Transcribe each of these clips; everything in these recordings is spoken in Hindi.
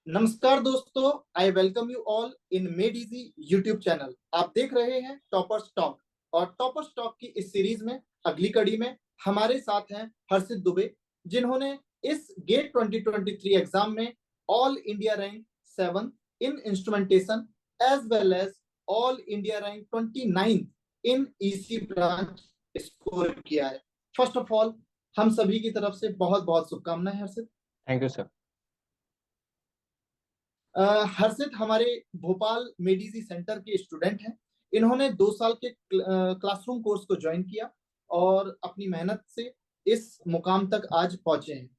नमस्कार दोस्तों, I welcome you all in made easy YouTube channel. आप देख रहे हैं टॉपर्स टॉक। और टॉपर्स टॉक की इस सीरीज में अगली कड़ी में हमारे साथ हैं हर्षित दुबे, जिन्होंने इस गेट 2023 एग्जाम में all India rank 7 in instrumentation as well as all India rank 29 in EC branch score किया है। फर्स्ट ऑफ ऑल, हम सभी की तरफ से बहुत बहुत शुभकामनाएं Harshit. Thank you sir. Harshit हमारे भोपाल मेडिजी सेंटर के स्टूडेंट हैं। इन्होंने 2 साल के क्लासरूम कोर्स को ज्वाइन किया और अपनी मेहनत से इस मुकाम तक आज पहुंचे हैं।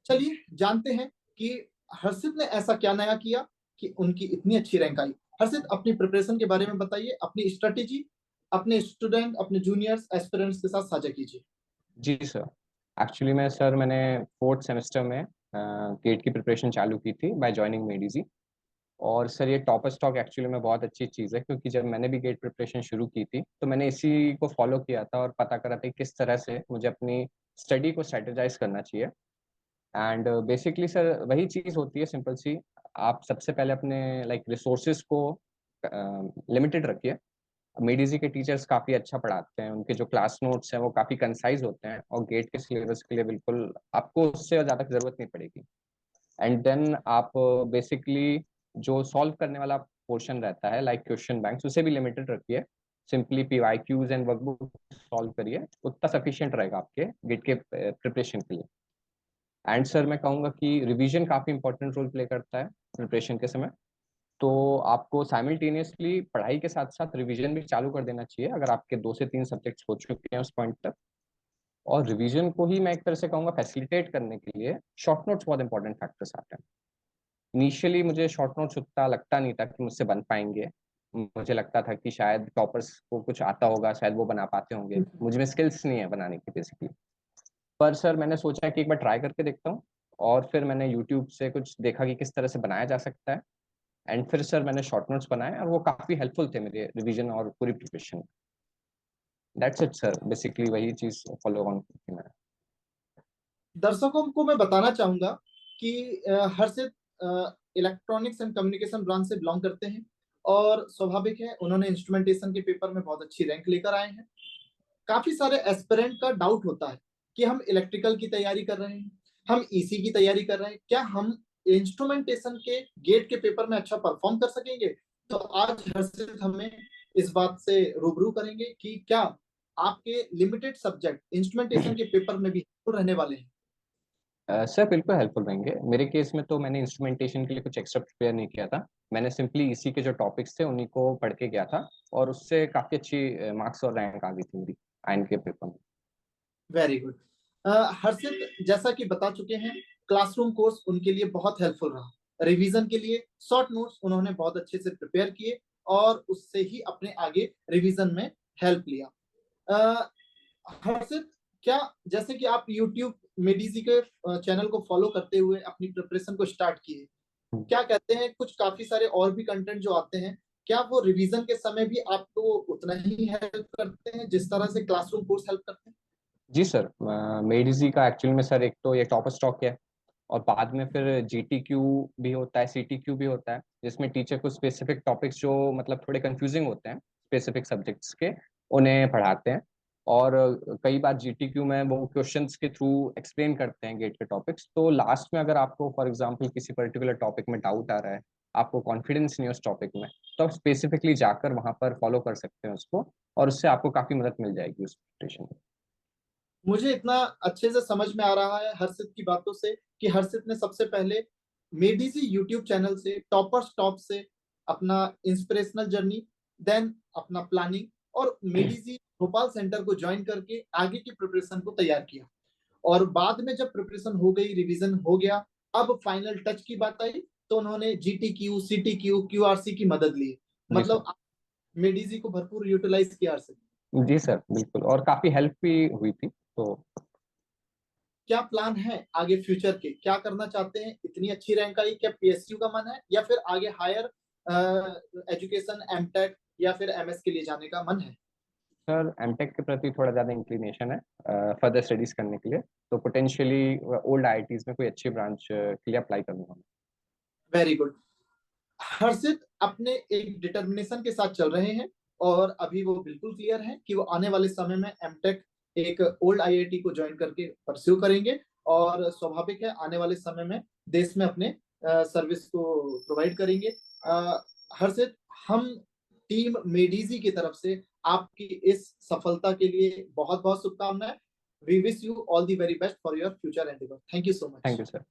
चलिए जानते हैं कि हर्षित ने ऐसा क्या नया किया कि उनकी इतनी अच्छी रैंक आई। हर्षित, अपनी प्रिपरेशन के बारे में बताइए, अपनी स्ट्रेटेजी अपने स्टूडेंट, अपने जूनियर्स, एस्पिरेंट्स के साथ साझा कीजिए। जी सर। एक्चुअली मैंने फोर्थ सेमेस्टर में गेट की प्रिपरेशन चालू की थी बाय जॉइनिंग मेडीजी। और सर ये टॉपर स्टॉक एक्चुअली में बहुत अच्छी चीज़ है, क्योंकि जब मैंने भी गेट प्रिपरेशन शुरू की थी तो मैंने इसी को फॉलो किया था और पता करा था कि किस तरह से मुझे अपनी स्टडी को स्ट्रेटेजाइज करना चाहिए। एंड बेसिकली सर वही चीज़ होती है, सिंपल सी। आप सबसे पहले अपने रिसोर्सेज को लिमिटेड रखिए। मेडिजी के टीचर्स काफ़ी अच्छा पढ़ाते हैं, उनके जो क्लास नोट्स हैं वो काफ़ी कंसाइज होते हैं, और गेट के सिलेबस के लिए बिल्कुल आपको उससे ज़्यादा ज़रूरत नहीं पड़ेगी। एंड देन आप बेसिकली जो सॉल्व करने वाला पोर्शन रहता है लाइक क्वेश्चन बैंक्स, उसे भी लिमिटेड रखिए। Simply PYQs and workbook solve करिए, उतना सफिशिएंट रहेगा आपके गेट के प्रिपरेशन के लिए। एंड सर मैं कहूँगा कि रिवीजन काफ़ी इंपॉर्टेंट रोल प्ले करता है प्रिपरेशन के समय। तो आपको साइमल्टेनियसली पढ़ाई के साथ साथ रिवीजन भी चालू कर देना चाहिए, अगर आपके 2 से 3 सब्जेक्ट्स हो चुके हैं उस पॉइंट तक। और रिवीजन को ही मैं एक तरह से कहूँगा फैसिलिटेट करने के लिए शॉर्ट नोट्स बहुत इंपॉर्टेंट फैक्टर्स आते हैं। इनिशियली मुझे शॉर्ट नोट्स उतना लगता नहीं था कि मुझसे बन पाएंगे। मुझे लगता था कि शायद टॉपर्स को कुछ आता होगा, शायद वो बना पाते होंगे, मुझ में स्किल्स नहीं है बनाने की बेसिकली। पर सर मैंने सोचा कि एक बार ट्राई करके देखता हूँ, और फिर मैंने यूट्यूब से कुछ देखा कि किस तरह से बनाया जा सकता है। एंड फिर सर मैंने शॉर्ट नोट्स बनाए और वो काफ़ी हेल्पफुल थे मेरे रिवीजन और पूरी preparation. That's it sir, basically वही चीज़ फॉलो ऑन की मैंने। दर्शकों को मैं बताना चाहूंगा कि हर्षित इलेक्ट्रॉनिक्स एंड कम्युनिकेशन ब्रांच से बिलोंग करते हैं और स्वाभाविक है उन्होंने इंस्ट्रूमेंटेशन के पेपर में बहुत अच्छी रैंक लेकर आए हैं। काफी सारे एस्पिरेंट का डाउट होता है कि हम इलेक्ट्रिकल की तैयारी कर रहे हैं, हम ईसी की तैयारी कर रहे हैं, क्या हम इंस्ट्रूमेंटेशन के गेट के पेपर में अच्छा परफॉर्म कर सकेंगे। तो आज हर्षित हमें इस बात से रूबरू करेंगे कि क्या आपके लिमिटेड सब्जेक्ट इंस्ट्रूमेंटेशन के पेपर में भी रहने वाले हैं। सर बिल्कुल हेल्पफुल रहेंगे। मेरे केस में तो मैंने इंस्ट्रूमेंटेशन के लिए कुछ एक्स्ट्रा प्रिपेयर नहीं किया था। मैंने सिंपली इसी के जो टॉपिक्स थे उन्हीं को पढ़ के गया था, और उससे काफ़ी अच्छी मार्क्स और रैंक आ गई थी मेरी आइन के पेपर में। Very good. हर्षित जैसा कि बता चुके हैं, क्लासरूम कोर्स उनके लिए बहुत हेल्पफुल रहा। रिवीजन के लिए शॉर्ट नोट्स उन्होंने बहुत अच्छे से प्रिपेयर किए और उससे ही अपने आगे रिवीजन में हेल्प लिया। अ, हर्षित, क्या जैसे कि आप YouTube मेडिजी के चैनल को फॉलो करते हुए अपनी प्रिपरेशन को स्टार्ट किए, क्या कहते हैं कुछ काफी सारे और भी कंटेंट जो आते हैं, क्या वो रिवीजन के समय भी आपको उतना ही हेल्प करते हैं जिस तरह से क्लासरूम कोर्स हेल्प करते हैं। जी सर। मेडिजी का एक्चुअली में सर एक तो ये टॉपर स्टॉक है, और बाद में फिर GTQ भी होता है, CTQ भी होता है, जिसमें टीचर को स्पेसिफिक टॉपिक्स जो मतलब थोड़े कंफ्यूजिंग होते हैं स्पेसिफिक सब्जेक्ट्स के, उन्हें पढ़ाते हैं। और कई बार GTQ में वो क्वेश्चंस के थ्रू एक्सप्लेन करते हैं गेट के टॉपिक्स। तो लास्ट में अगर आपको फॉर एग्जांपल किसी पर्टिकुलर टॉपिक में डाउट आ रहा है, आपको कॉन्फिडेंस नहीं है उस टॉपिक में, तो आप स्पेसिफिकली जाकर वहां पर फॉलो कर सकते हैं उसको, और उससे आपको काफ़ी मदद मिल जाएगी उस प्रिपरेशन में। मुझे इतना अच्छे से समझ में आ रहा है हर्षित की बातों से कि हर्षित ने सबसे पहले मेडीजी यूट्यूब चैनल से टॉपर्स टॉप से अपना इंस्पिरेशनल जर्नी, देन अपना प्लानिंग और मेडीजी भोपाल सेंटर को ज्वाइन करके आगे की प्रिपरेशन को तैयार किया। और बाद में जब प्रिपरेशन हो गई, रिवीजन हो गया, अब फाइनल टच की बात आई तो उन्होंने GTQ, CTQ, QRC की मदद ली। जी सर। मतलब मेडीजी को भरपूर यूटिलाइज किया हर्षित। जी सर बिल्कुल, और काफ़ी हेल्प भी हुई थी तो। क्या प्लान है आगे फ्यूचर के, क्या करना चाहते हैं। इतनी अच्छी रैंक आई, क्या PSU का मन है या फिर आगे हायर एजुकेशन एमटेक या फिर MS के लिए जाने का मन है। सर एमटेक के प्रति थोड़ा ज़्यादा इंक्लिनेशन है फर्दर स्टडीज करने के लिए। तो पोटेंशियली ओल्ड IITs में कोई अच्छी ब्रांच के लिए अप्लाई करूँगा मैं। Very good. हर्षित अपने एक डिटर्मिनेशन के साथ चल रहे हैं और अभी वो बिल्कुल क्लियर है कि वो आने वाले समय में एमटेक एक ओल्ड आईआईटी को ज्वाइन करके परस्यू करेंगे और स्वाभाविक है आने वाले समय में देश में अपने सर्विस को प्रोवाइड करेंगे। हर्षित, हम टीम मेडिजी की तरफ से आपकी इस सफलता के लिए बहुत बहुत शुभकामनाएं। We wish you all the very best for your future endeavour. Thank you so thank much. You sir.